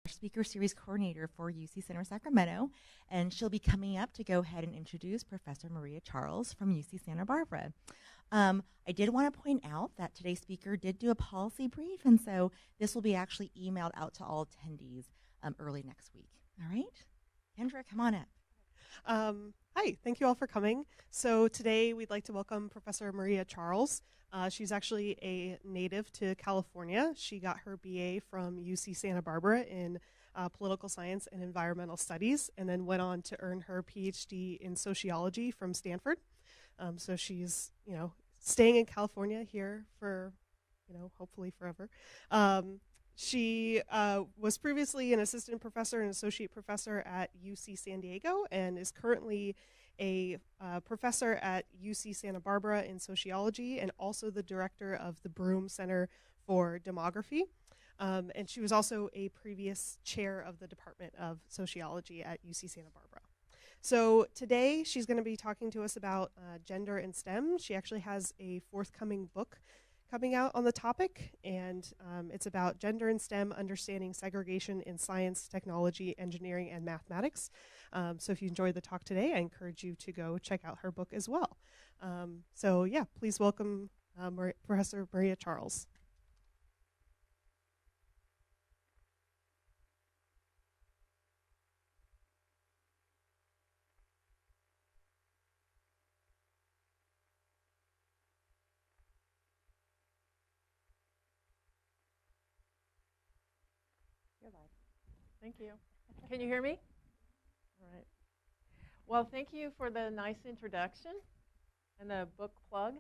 Speaker Series Coordinator for UC Center Sacramento, and she'll be coming up to go ahead and introduce Professor Maria Charles from UC Santa Barbara. I did want to point out that today's speaker did do a policy brief, and so this will be actually emailed out to all attendees early next week. All right? Kendra, come on up. Hi, thank you all for coming. So today we'd like to welcome Professor Maria Charles. She's actually a native to California. She got her BA from UC Santa Barbara in political science and environmental studies, and then went on to earn her PhD in sociology from Stanford. So she's, staying in California here for, hopefully forever. She was previously an assistant professor and associate professor at UC San Diego, and is currently a professor at UC Santa Barbara in sociology, and also the director of the Broome Center for Demography. And she was also a previous chair of the Department of Sociology at UC Santa Barbara. So today she's going to be talking to us about gender and STEM. She actually has a forthcoming book coming out on the topic, and it's about gender and STEM, understanding segregation in science, technology, engineering, and mathematics. So if you enjoyed the talk today, I encourage you to go check out her book as well. So yeah, please welcome Professor Maria Charles. Thank you. Can you hear me? All right. Well, thank you for the nice introduction and the book plug.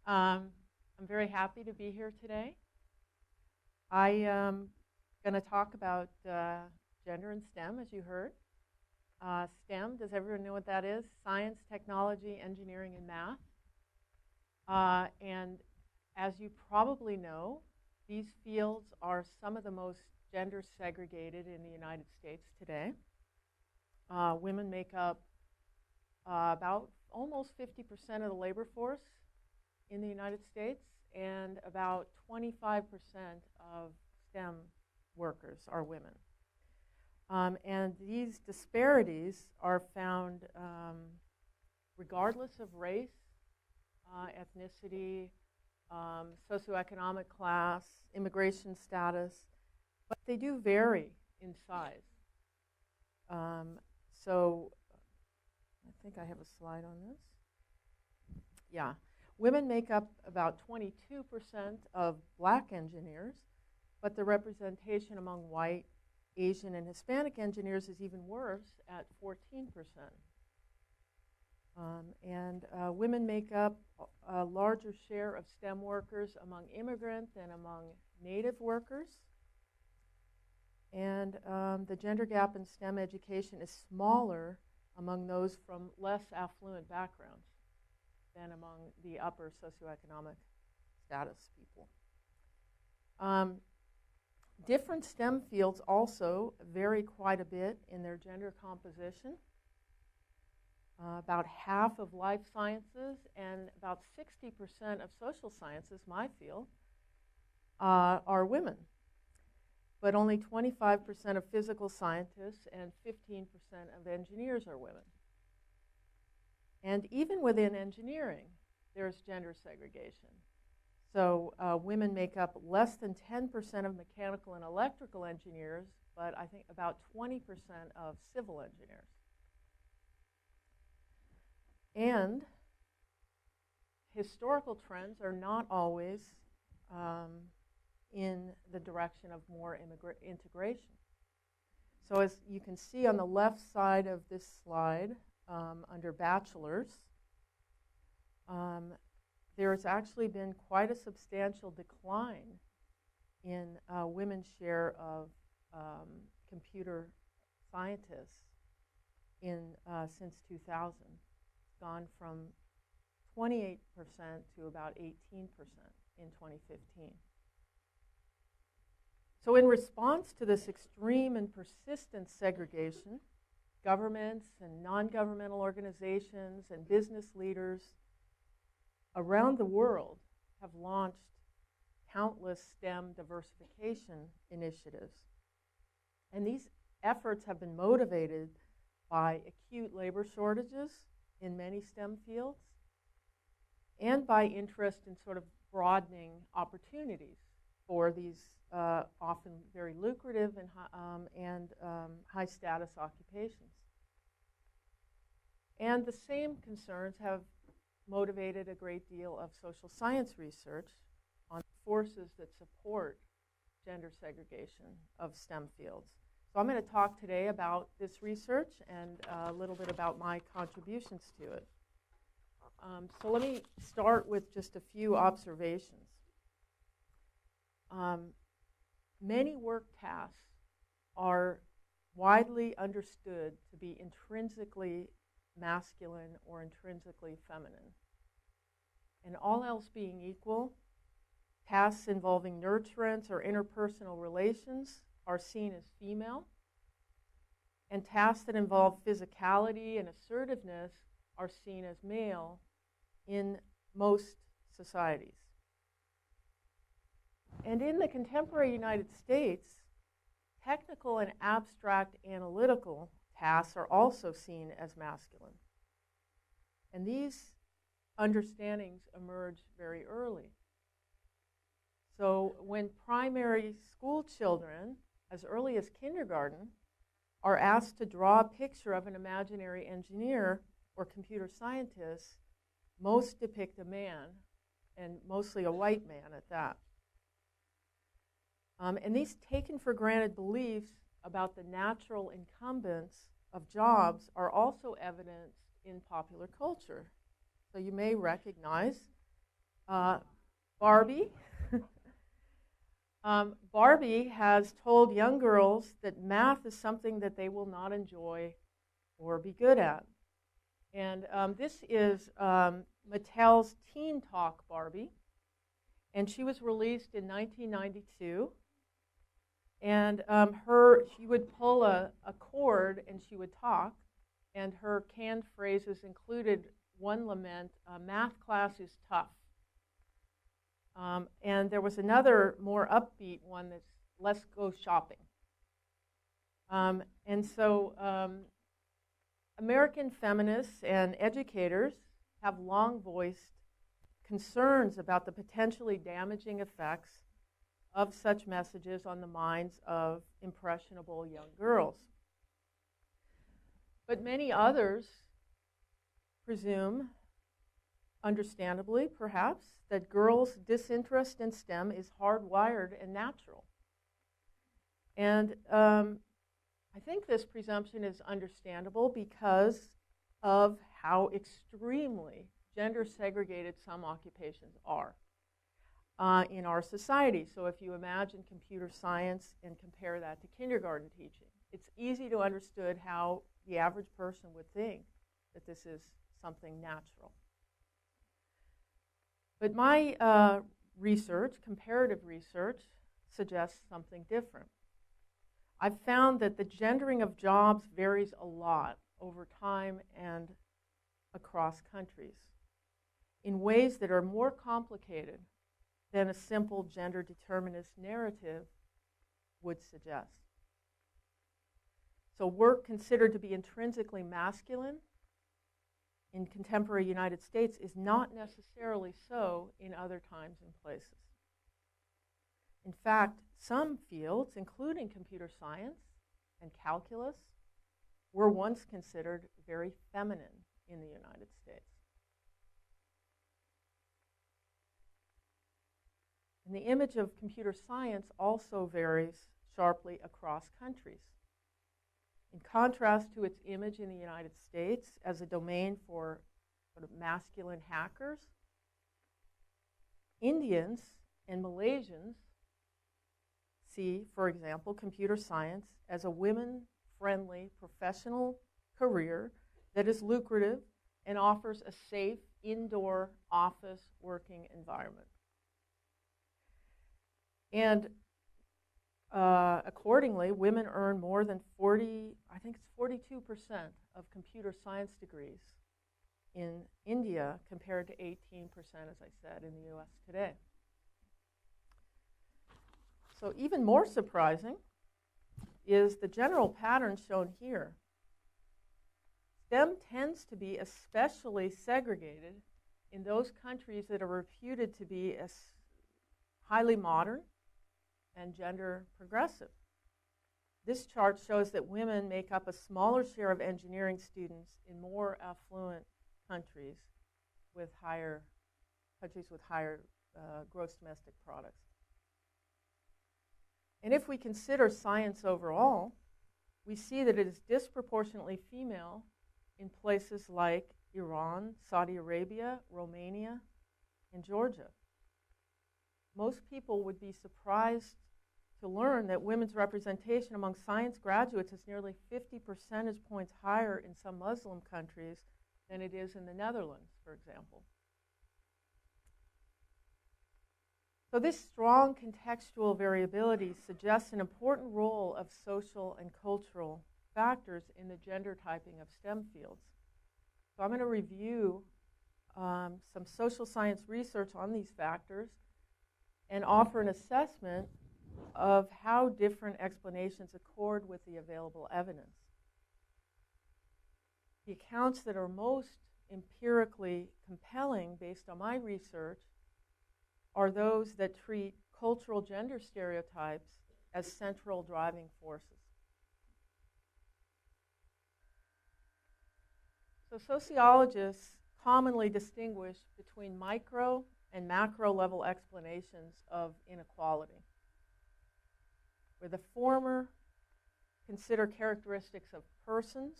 I'm very happy to be here today. I am going to talk about gender and STEM, as you heard. STEM, does everyone know what that is? Science, technology, engineering, and math. And as you probably know, these fields are some of the most gender segregated in the United States today. Women make up about almost 50% of the labor force in the United States, and about 25% of STEM workers are women. And these disparities are found regardless of race, ethnicity, socioeconomic class, immigration status, but they do vary in size. So I think I have a slide on this. Yeah. Women make up about 22% of black engineers, but the representation among white, Asian, and Hispanic engineers is even worse at 14%. Women make up a larger share of STEM workers among immigrant than among native workers. And the gender gap in STEM education is smaller among those from less affluent backgrounds than among the upper socioeconomic status people. Different STEM fields also vary quite a bit in their gender composition. About half of life sciences and about 60% of social sciences, my field, are women. But only 25% of physical scientists and 15% of engineers are women. And even within engineering, there's gender segregation. So women make up less than 10% of mechanical and electrical engineers, but I think about 20% of civil engineers. And historical trends are not always in the direction of more integration. So as you can see on the left side of this slide, under bachelors, there has actually been quite a substantial decline in women's share of computer scientists since 2000. It's gone from 28% to about 18% in 2015. So in response to this extreme and persistent segregation, governments and non-governmental organizations and business leaders around the world have launched countless STEM diversification initiatives. And these efforts have been motivated by acute labor shortages in many STEM fields and by interest in sort of broadening opportunities for these often very lucrative and high status occupations. And the same concerns have motivated a great deal of social science research on forces that support gender segregation of STEM fields. So I'm going to talk today about this research and a little bit about my contributions to it. So let me start with just a few observations. Many work tasks are widely understood to be intrinsically masculine or intrinsically feminine. And all else being equal, tasks involving nurturance or interpersonal relations are seen as female, and tasks that involve physicality and assertiveness are seen as male in most societies. And in the contemporary United States, technical and abstract analytical tasks are also seen as masculine. And these understandings emerge very early. So when primary school children, as early as kindergarten, are asked to draw a picture of an imaginary engineer or computer scientist, most depict a man, and mostly a white man at that. And these taken for granted beliefs about the natural incumbents of jobs are also evidenced in popular culture. So you may recognize Barbie. Barbie has told young girls that math is something that they will not enjoy or be good at. And this is Mattel's Teen Talk Barbie. And she was released in 1992. And she would pull a cord and she would talk. And her canned phrases included one lament, math class is tough. And there was another more upbeat one that's let's go shopping. And so American feminists and educators have long voiced concerns about the potentially damaging effects of such messages on the minds of impressionable young girls. But many others presume, understandably perhaps, that girls' disinterest in STEM is hardwired and natural. And I think this presumption is understandable because of how extremely gender segregated some occupations are in our society. So if you imagine computer science and compare that to kindergarten teaching, it's easy to understand how the average person would think that this is something natural. But my research, comparative research, suggests something different. I've found that the gendering of jobs varies a lot over time and across countries in ways that are more complicated than a simple gender determinist narrative would suggest. So work considered to be intrinsically masculine in contemporary United States is not necessarily so in other times and places. In fact, some fields, including computer science and calculus, were once considered very feminine in the United States. And the image of computer science also varies sharply across countries. In contrast to its image in the United States as a domain for sort of masculine hackers, Indians and Malaysians see, for example, computer science as a women-friendly professional career that is lucrative and offers a safe indoor office working environment. And accordingly, women earn more than 42% of computer science degrees in India compared to 18%, as I said, in the US today. So even more surprising is the general pattern shown here. STEM tends to be especially segregated in those countries that are reputed to be as highly modern and gender progressive. This chart shows that women make up a smaller share of engineering students in more affluent countries with higher gross domestic products. And if we consider science overall, we see that it is disproportionately female in places like Iran, Saudi Arabia, Romania, and Georgia. Most people would be surprised to learn that women's representation among science graduates is nearly 50 percentage points higher in some Muslim countries than it is in the Netherlands, for example. So this strong contextual variability suggests an important role of social and cultural factors in the gender typing of STEM fields. So I'm going to review some social science research on these factors and offer an assessment of how different explanations accord with the available evidence. The accounts that are most empirically compelling based on my research are those that treat cultural gender stereotypes as central driving forces. So sociologists commonly distinguish between micro and macro level explanations of inequality, where the former consider characteristics of persons,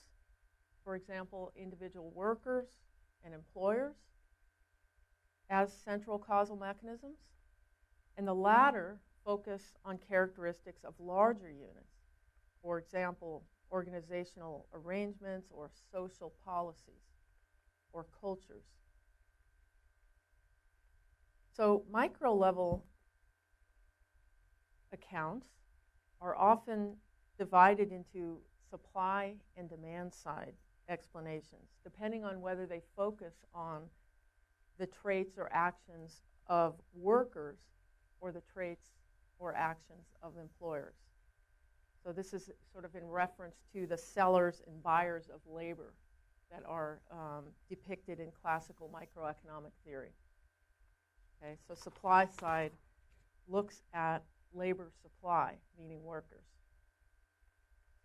for example, individual workers and employers, as central causal mechanisms, and the latter focus on characteristics of larger units, for example, organizational arrangements or social policies or cultures. So micro-level accounts are often divided into supply and demand side explanations, depending on whether they focus on the traits or actions of workers or the traits or actions of employers. So this is sort of in reference to the sellers and buyers of labor that are depicted in classical microeconomic theory. Okay, so supply side looks at labor supply, meaning workers.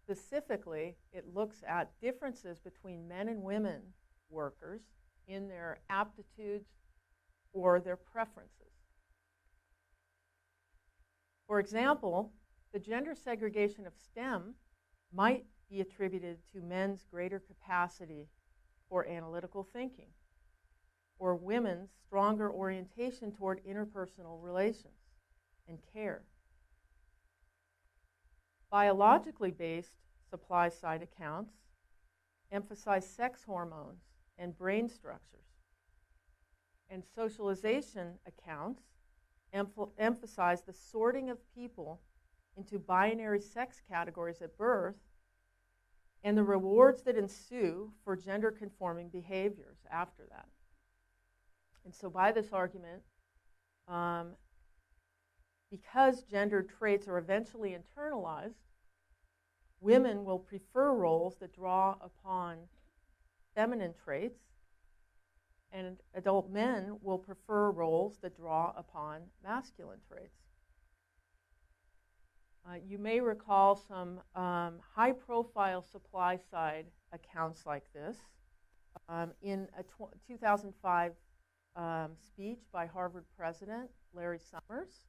Specifically, it looks at differences between men and women workers in their aptitudes or their preferences. For example, the gender segregation of STEM might be attributed to men's greater capacity for analytical thinking, or women's stronger orientation toward interpersonal relations and care. Biologically based supply-side accounts emphasize sex hormones and brain structures. And socialization accounts emphasize the sorting of people into binary sex categories at birth and the rewards that ensue for gender-conforming behaviors after that. And so by this argument, because gendered traits are eventually internalized, women will prefer roles that draw upon feminine traits, and adult men will prefer roles that draw upon masculine traits. You may recall some high-profile supply-side accounts like this in a 2005 speech by Harvard President Larry Summers,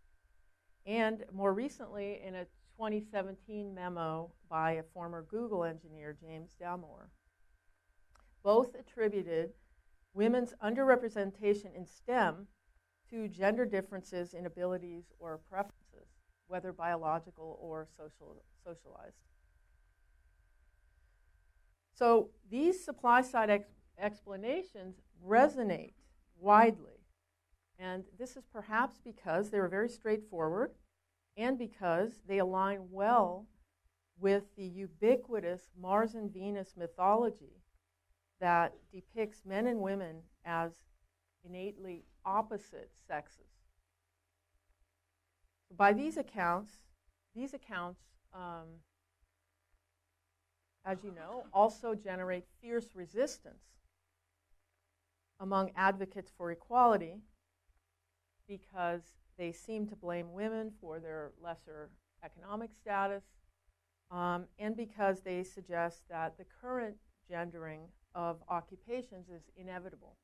and more recently in a 2017 memo by a former Google engineer, James Damore. Both attributed women's underrepresentation in STEM to gender differences in abilities or preferences, whether biological or socialized. So these supply-side explanations resonate widely, and this is perhaps because they were very straightforward and because they align well with the ubiquitous Mars and Venus mythology that depicts men and women as innately opposite sexes. By these accounts, as you know, also generate fierce resistance among advocates for equality because they seem to blame women for their lesser economic status, and because they suggest that the current gendering of occupations is inevitable.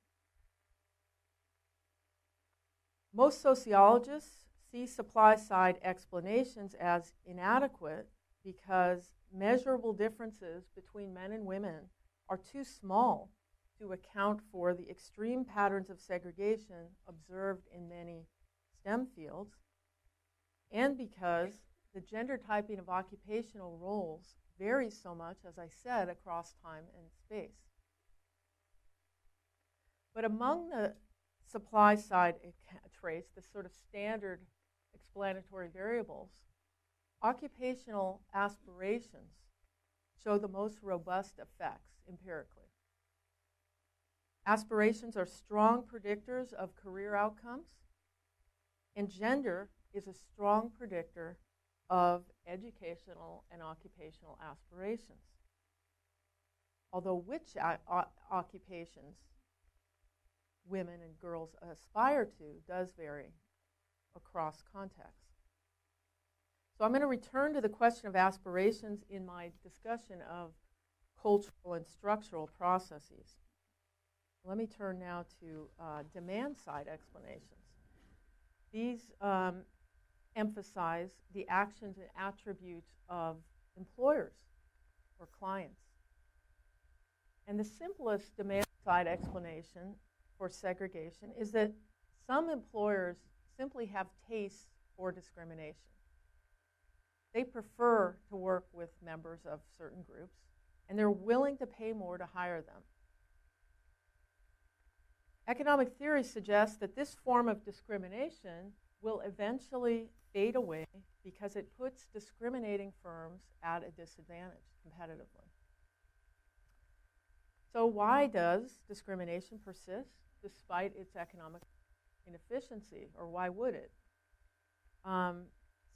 Most sociologists see supply-side explanations as inadequate because measurable differences between men and women are too small to account for the extreme patterns of segregation observed in many STEM fields, and because the gender typing of occupational roles varies so much, as I said, across time and space. But among the supply side traits, the sort of standard explanatory variables, occupational aspirations show the most robust effects empirically. Aspirations are strong predictors of career outcomes, and gender is a strong predictor of educational and occupational aspirations. Although which occupations women and girls aspire to does vary across contexts. So I'm going to return to the question of aspirations in my discussion of cultural and structural processes. Let me turn now to demand-side explanations. These emphasize the actions and attributes of employers or clients. And the simplest demand-side explanation for segregation is that some employers simply have tastes for discrimination. They prefer to work with members of certain groups, and they're willing to pay more to hire them. Economic theory suggests that this form of discrimination will eventually fade away because it puts discriminating firms at a disadvantage competitively. So why does discrimination persist despite its economic inefficiency, or why would it?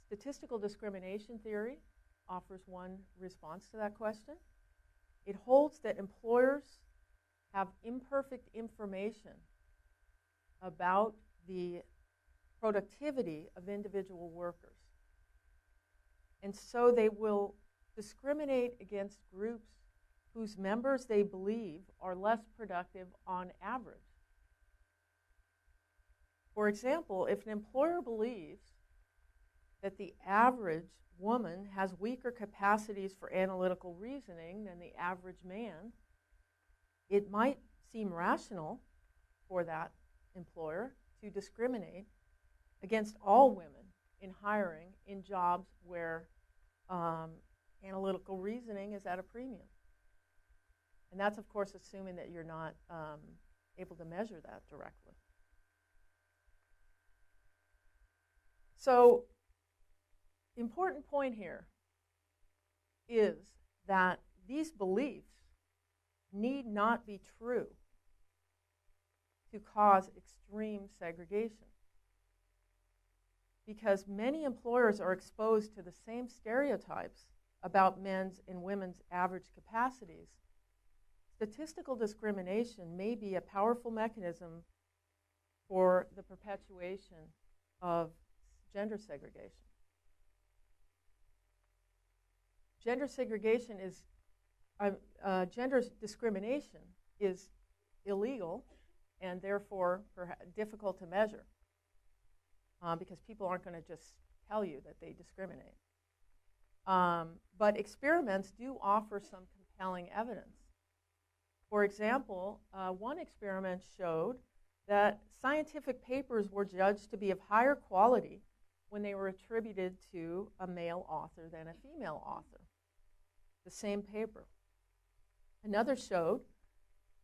Statistical discrimination theory offers one response to that question. It holds that employers have imperfect information about the productivity of individual workers. And so they will discriminate against groups whose members they believe are less productive on average. For example, if an employer believes that the average woman has weaker capacities for analytical reasoning than the average man, it might seem rational for that employer to discriminate against all women in hiring in jobs where analytical reasoning is at a premium. And that's, of course, assuming that you're not able to measure that directly. So, important point here is that these beliefs need not be true to cause extreme segregation, because many employers are exposed to the same stereotypes about men's and women's average capacities. Statistical discrimination may be a powerful mechanism for the perpetuation of gender segregation. Gender discrimination is illegal and therefore difficult to measure because people aren't going to just tell you that they discriminate. But experiments do offer some compelling evidence. For example, one experiment showed that scientific papers were judged to be of higher quality when they were attributed to a male author than a female author. The same paper. Another showed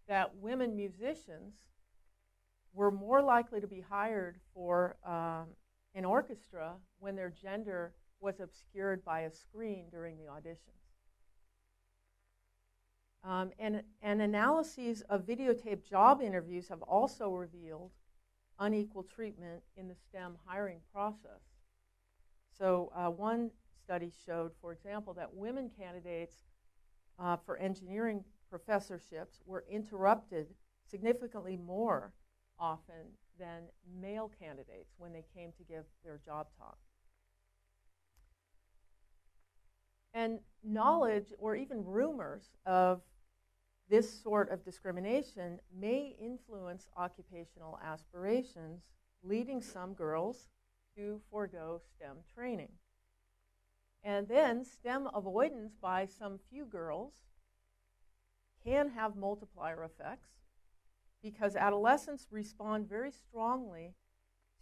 that women musicians were more likely to be hired for an orchestra when their gender was obscured by a screen during the auditions. And analyses of videotaped job interviews have also revealed unequal treatment in the STEM hiring process. So one study showed, for example, that women candidates for engineering professorships were interrupted significantly more often than male candidates when they came to give their job talk. And knowledge or even rumors of this sort of discrimination may influence occupational aspirations, leading some girls to forego STEM training. And then STEM avoidance by some few girls can have multiplier effects because adolescents respond very strongly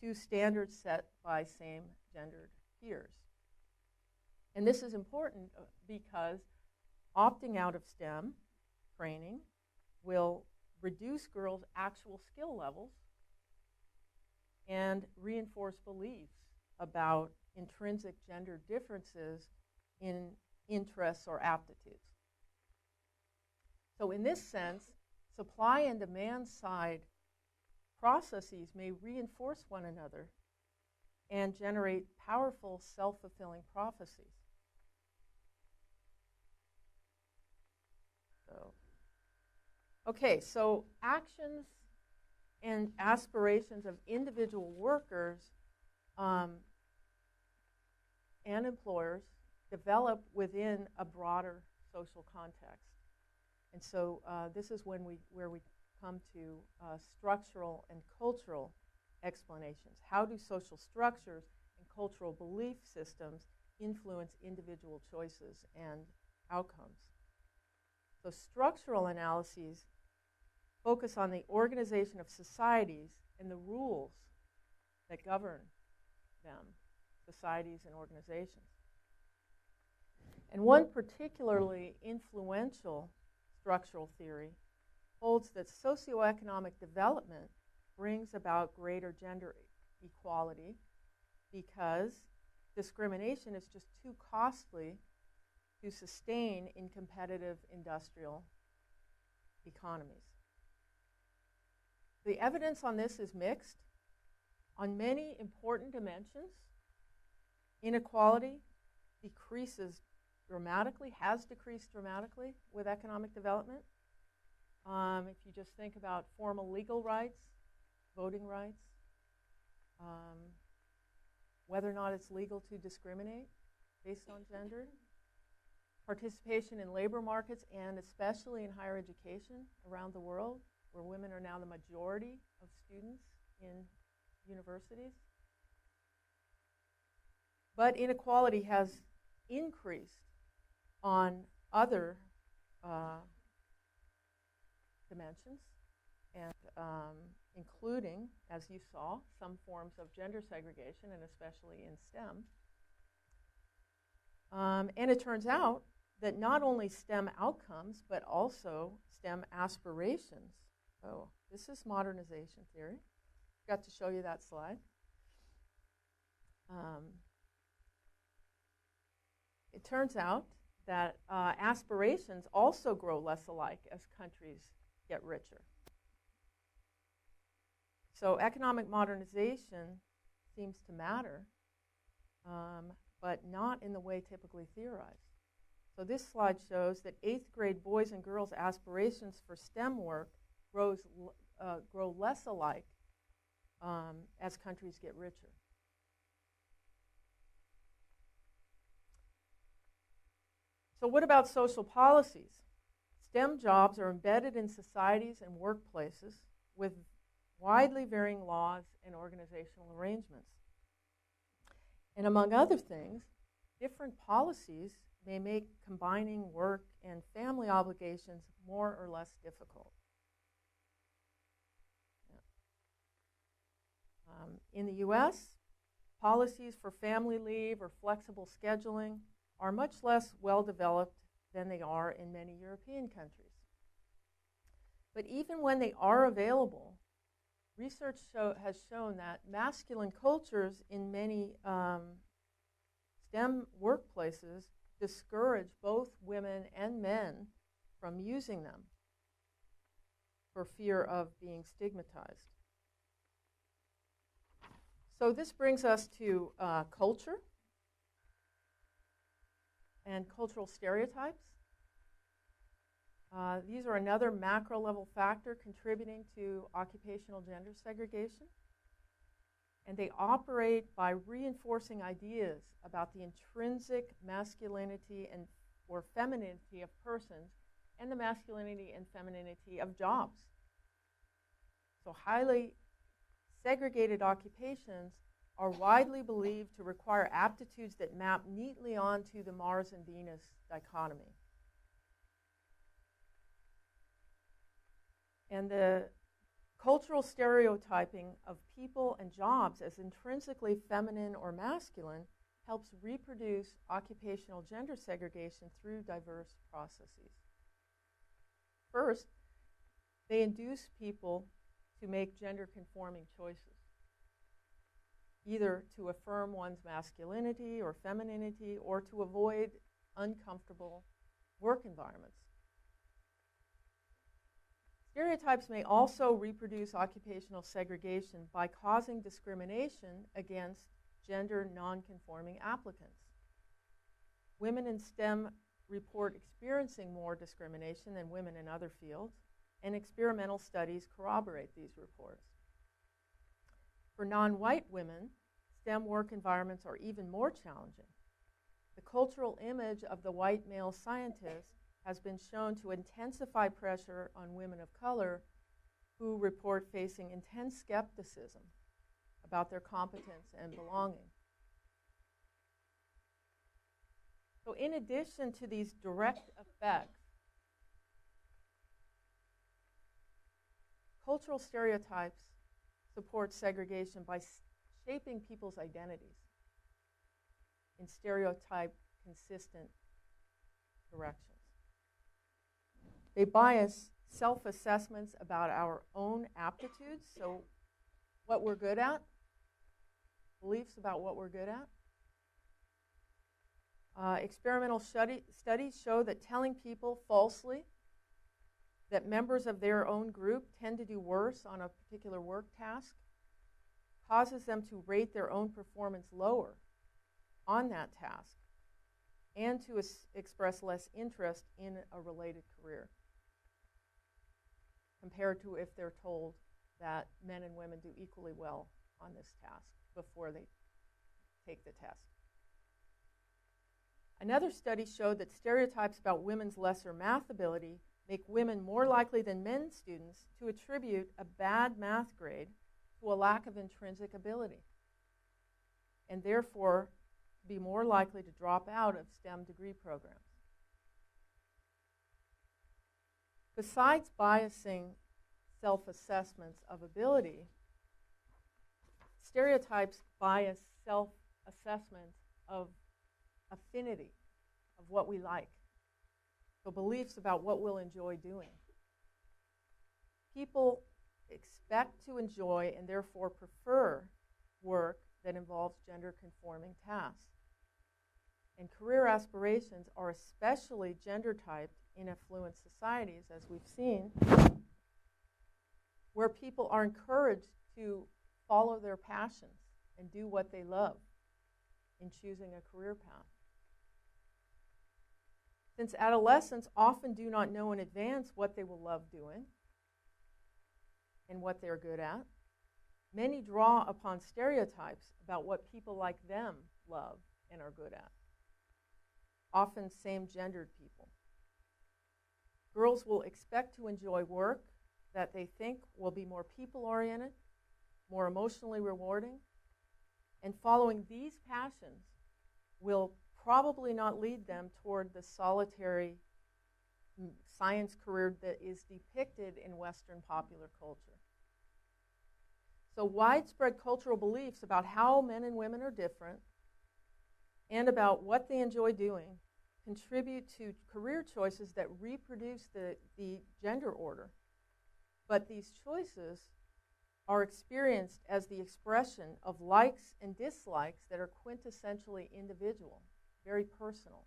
to standards set by same-gendered peers. And this is important because opting out of STEM training will reduce girls' actual skill levels and reinforce beliefs about intrinsic gender differences in interests or aptitudes. So in this sense, supply and demand side processes may reinforce one another and generate powerful self-fulfilling prophecies. Okay, so actions and aspirations of individual workers and employers develop within a broader social context. And so this is where we come to structural and cultural explanations. How do social structures and cultural belief systems influence individual choices and outcomes? So structural analyses focus on the organization of societies and the rules that govern them, societies and organizations. And one particularly influential structural theory holds that socioeconomic development brings about greater gender equality because discrimination is just too costly to sustain in competitive industrial economies. The evidence on this is mixed. On many important dimensions, inequality decreases dramatically, has decreased dramatically with economic development. If you just think about formal legal rights, voting rights, whether or not it's legal to discriminate based on gender, participation in labor markets, and especially in higher education around the world, where women are now the majority of students in universities. But inequality has increased on other dimensions, and including, as you saw, some forms of gender segregation, and especially in STEM. And it turns out that not only STEM outcomes, but also STEM aspirations. Oh, this is modernization theory. Got to show you that slide. It turns out that aspirations also grow less alike as countries get richer. So economic modernization seems to matter, but not in the way typically theorized. So this slide shows that 8th grade boys and girls' aspirations for STEM work grow less alike as countries get richer. So what about social policies? STEM jobs are embedded in societies and workplaces with widely varying laws and organizational arrangements. And among other things, different policies may make combining work and family obligations more or less difficult. In the US, policies for family leave or flexible scheduling are much less well developed than they are in many European countries. But even when they are available, research has shown that masculine cultures in many STEM workplaces discourage both women and men from using them for fear of being stigmatized. So this brings us to culture and cultural stereotypes. These are another macro level factor contributing to occupational gender segregation. And they operate by reinforcing ideas about the intrinsic masculinity and or femininity of persons and the masculinity and femininity of jobs. So highly segregated occupations are widely believed to require aptitudes that map neatly onto the Mars and Venus dichotomy. And the cultural stereotyping of people and jobs as intrinsically feminine or masculine helps reproduce occupational gender segregation through diverse processes. First, they induce people to make gender-conforming choices, either to affirm one's masculinity or femininity or to avoid uncomfortable work environments. Stereotypes may also reproduce occupational segregation by causing discrimination against gender non-conforming applicants. Women in STEM report experiencing more discrimination than women in other fields, and experimental studies corroborate these reports. For non-white women, STEM work environments are even more challenging. The cultural image of the white male scientist has been shown to intensify pressure on women of color who report facing intense skepticism about their competence and belonging. So in addition to these direct effects, cultural stereotypes support segregation by shaping people's identities in stereotype-consistent directions. They bias self-assessments about our own aptitudes, so what we're good at, beliefs about what we're good at. Experimental studies show that telling people falsely that members of their own group tend to do worse on a particular work task causes them to rate their own performance lower on that task and to express less interest in a related career compared to if they're told that men and women do equally well on this task before they take the test. Another study showed that stereotypes about women's lesser math ability make women more likely than men students to attribute a bad math grade to a lack of intrinsic ability, and therefore be more likely to drop out of STEM degree programs. Besides biasing self-assessments of ability, stereotypes bias self-assessments of affinity, of what we like. So beliefs about what we'll enjoy doing. People expect to enjoy and therefore prefer work that involves gender-conforming tasks. And career aspirations are especially gender-typed in affluent societies, as we've seen, where people are encouraged to follow their passions and do what they love in choosing a career path. Since adolescents often do not know in advance what they will love doing and what they're good at, many draw upon stereotypes about what people like them love and are good at, often same-gendered people. Girls will expect to enjoy work that they think will be more people-oriented, more emotionally rewarding, and following these passions will probably not lead them toward the solitary science career that is depicted in Western popular culture. So widespread cultural beliefs about how men and women are different and about what they enjoy doing contribute to career choices that reproduce the gender order. But these choices are experienced as the expression of likes and dislikes that are quintessentially individual, very personal.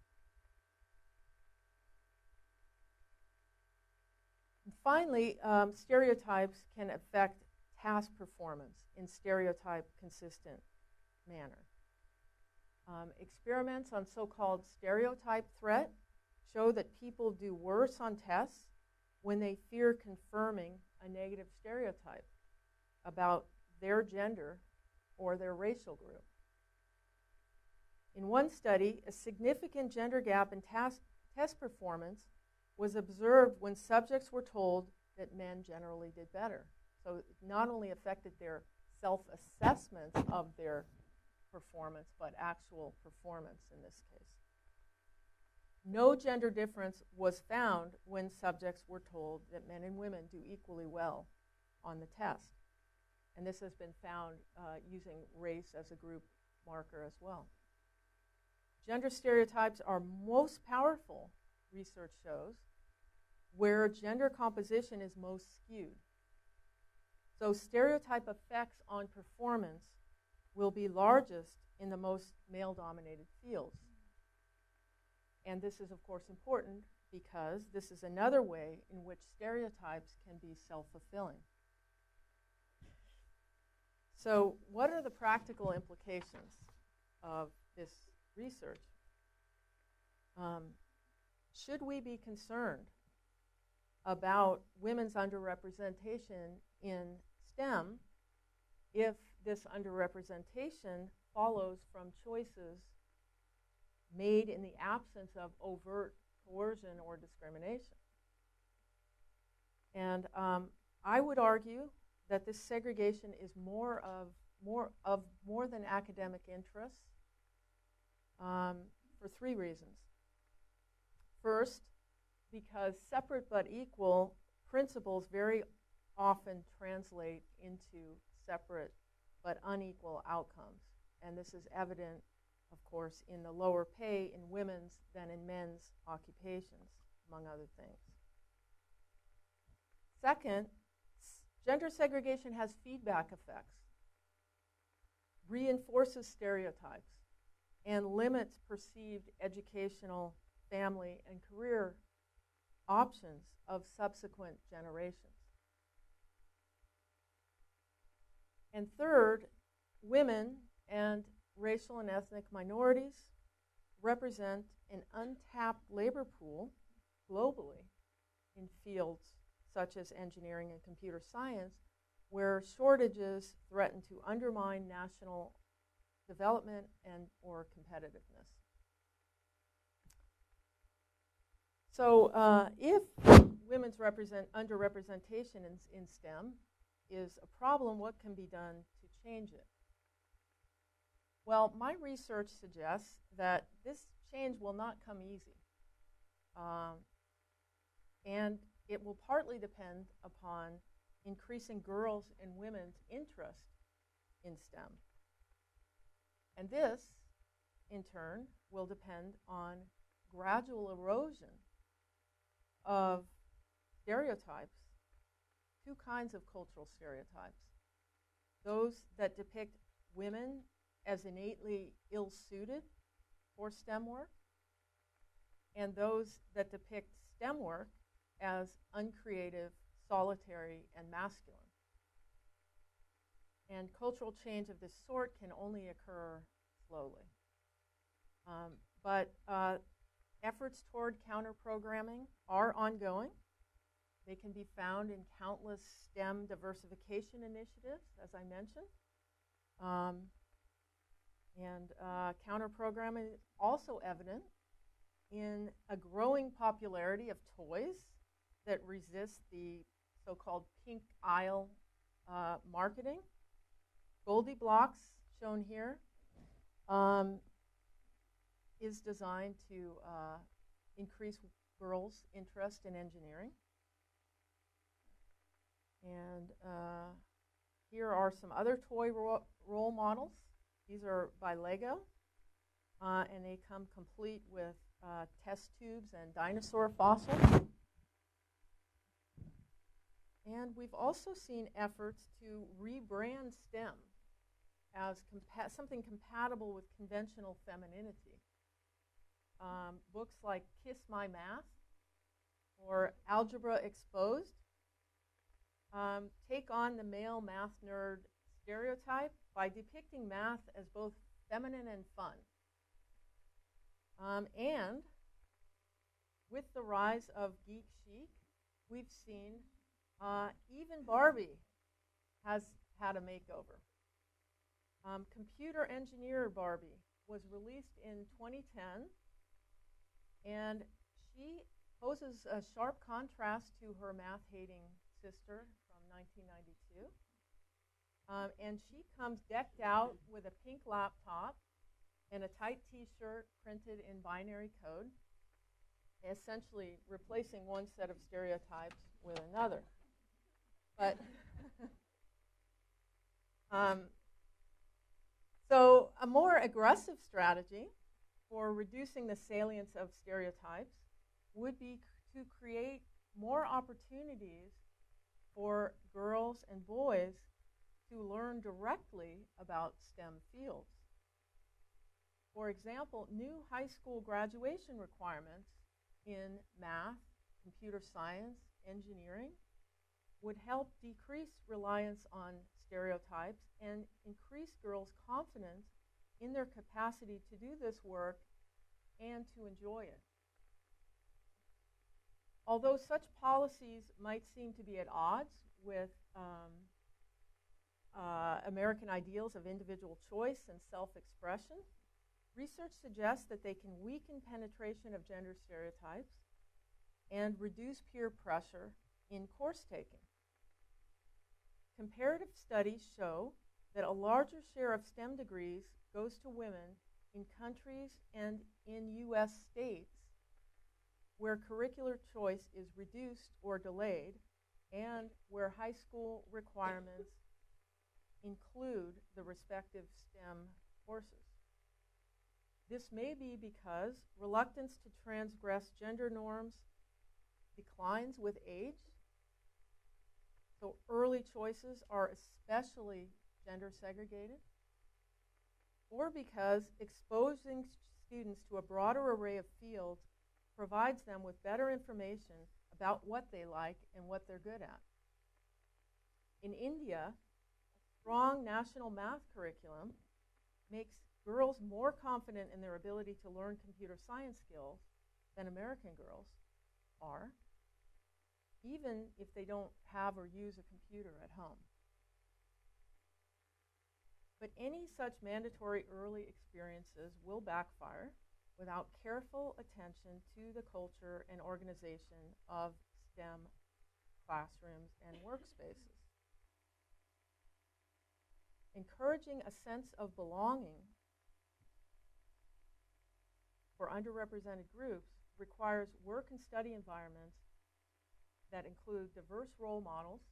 And finally, stereotypes can affect task performance in stereotype-consistent manner. Experiments on so-called stereotype threat show that people do worse on tests when they fear confirming a negative stereotype about their gender or their racial group. In one study, a significant gender gap in test performance was observed when subjects were told that men generally did better. So it not only affected their self-assessments of their performance, but actual performance in this case. No gender difference was found when subjects were told that men and women do equally well on the test. And this has been found using race as a group marker as well. Gender stereotypes are most powerful, research shows, where gender composition is most skewed. So stereotype effects on performance will be largest in the most male-dominated fields. And this is, of course, important because this is another way in which stereotypes can be self-fulfilling. So what are the practical implications of this research? Should we be concerned about women's underrepresentation in STEM if this underrepresentation follows from choices made in the absence of overt coercion or discrimination? And I would argue that this segregation is more than academic interest for three reasons. First, because separate but equal principles very often translate into separate but unequal outcomes. And this is evident, of course, in the lower pay in women's than in men's occupations, among other things. Second, gender segregation has feedback effects, reinforces stereotypes, and limits perceived educational, family, and career options of subsequent generations. And third, women and racial and ethnic minorities represent an untapped labor pool globally in fields such as engineering and computer science, where shortages threaten to undermine national development and or competitiveness. So if women's underrepresentation in STEM is a problem, what can be done to change it? Well, my research suggests that this change will not come easy. And it will partly depend upon increasing girls' and women's interest in STEM. And this, in turn, will depend on gradual erosion of stereotypes, two kinds of cultural stereotypes. Those that depict women as innately ill-suited for STEM work, and those that depict STEM work as uncreative, solitary, and masculine. And cultural change of this sort can only occur slowly. But efforts toward counter-programming are ongoing. They can be found in countless STEM diversification initiatives, as I mentioned. Counter-programming is also evident in a growing popularity of toys that resist the so-called pink aisle marketing. Goldie Blocks, shown here, is designed to increase girls' interest in engineering. And here are some other toy role models. These are by Lego, and they come complete with test tubes and dinosaur fossils. And we've also seen efforts to rebrand STEM as something compatible with conventional femininity. Books like Kiss My Math or Algebra Exposed take on the male math nerd stereotype by depicting math as both feminine and fun. And with the rise of geek chic, we've seen even Barbie has had a makeover. Computer Engineer Barbie was released in 2010, and she poses a sharp contrast to her math-hating sister from 1992. And she comes decked out with a pink laptop and a tight t-shirt printed in binary code, essentially replacing one set of stereotypes with another. But so a more aggressive strategy for reducing the salience of stereotypes would be to create more opportunities for girls and boys to learn directly about STEM fields. For example, new high school graduation requirements in math, computer science, engineering would help decrease reliance on stereotypes and increase girls' confidence in their capacity to do this work and to enjoy it. Although such policies might seem to be at odds with American ideals of individual choice and self-expression, research suggests that they can weaken penetration of gender stereotypes and reduce peer pressure in course taking. Comparative studies show that a larger share of STEM degrees goes to women in countries and in U.S. states where curricular choice is reduced or delayed and where high school requirements include the respective STEM courses. This may be because reluctance to transgress gender norms declines with age, so early choices are especially gender segregated, or because exposing students to a broader array of fields provides them with better information about what they like and what they're good at. In India, a strong national math curriculum makes girls more confident in their ability to learn computer science skills than American girls are, even if they don't have or use a computer at home. But any such mandatory early experiences will backfire without careful attention to the culture and organization of STEM classrooms and workspaces. Encouraging a sense of belonging for underrepresented groups requires work and study environments that include diverse role models,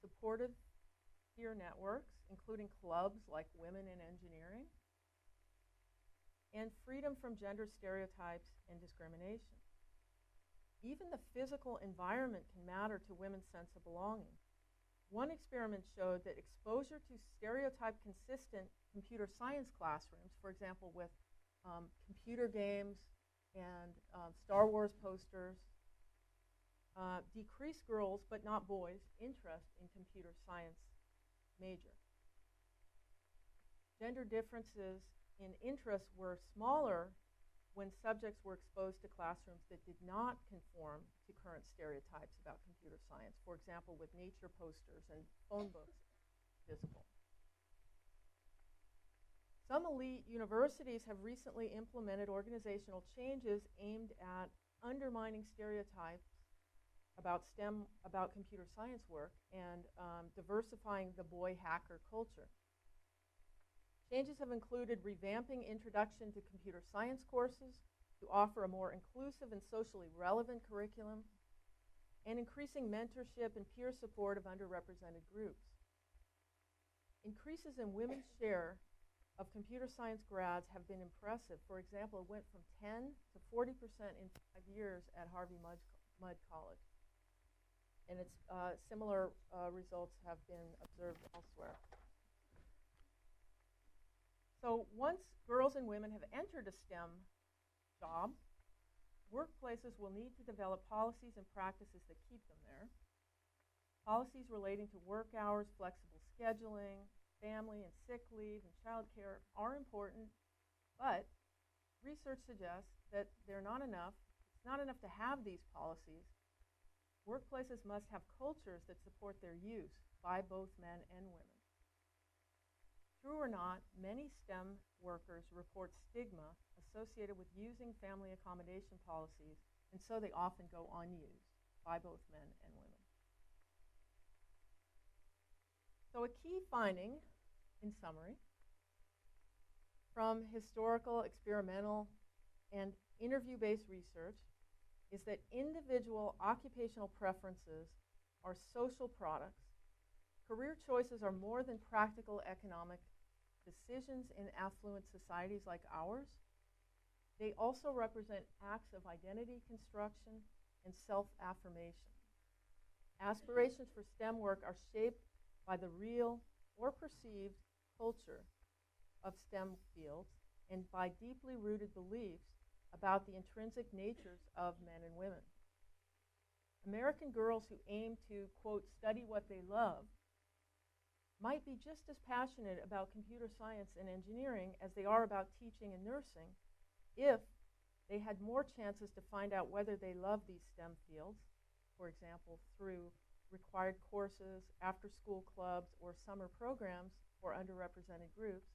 supportive peer networks, including clubs like Women in Engineering, and freedom from gender stereotypes and discrimination. Even the physical environment can matter to women's sense of belonging. One experiment showed that exposure to stereotype-consistent computer science classrooms, for example, with computer games and Star Wars posters, decreased girls, but not boys, interest in computer science major. Gender differences in interests were smaller when subjects were exposed to classrooms that did not conform to current stereotypes about computer science, for example, with nature posters and phone books visible. Some elite universities have recently implemented organizational changes aimed at undermining stereotypes about STEM, about computer science work, and diversifying the boy hacker culture. Changes have included revamping introduction to computer science courses to offer a more inclusive and socially relevant curriculum, and increasing mentorship and peer support of underrepresented groups. Increases in women's share of computer science grads have been impressive. For example, it went from 10 to 40% in 5 years at Harvey Mudd College. And its similar results have been observed elsewhere. So once girls and women have entered a STEM job, workplaces will need to develop policies and practices that keep them there. Policies relating to work hours, flexible scheduling, family and sick leave, and child care are important, but research suggests that they're not enough. It's not enough to have these policies. Workplaces must have cultures that support their use by both men and women. True or not, many STEM workers report stigma associated with using family accommodation policies, and so they often go unused by both men and women. So a key finding, in summary, from historical, experimental, and interview-based research is that individual occupational preferences are social products. Career choices are more than practical economic decisions in affluent societies like ours. They also represent acts of identity construction and self-affirmation. Aspirations for STEM work are shaped by the real or perceived culture of STEM fields and by deeply rooted beliefs about the intrinsic natures of men and women. American girls who aim to, quote, study what they love might be just as passionate about computer science and engineering as they are about teaching and nursing if they had more chances to find out whether they love these STEM fields, for example, through required courses, after-school clubs, or summer programs for underrepresented groups.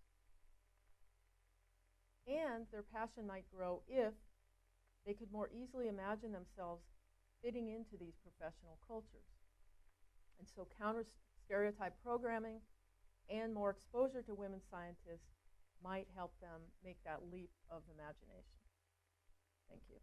And their passion might grow if they could more easily imagine themselves fitting into these professional cultures. And so counter-stereotype programming and more exposure to women scientists might help them make that leap of imagination. Thank you.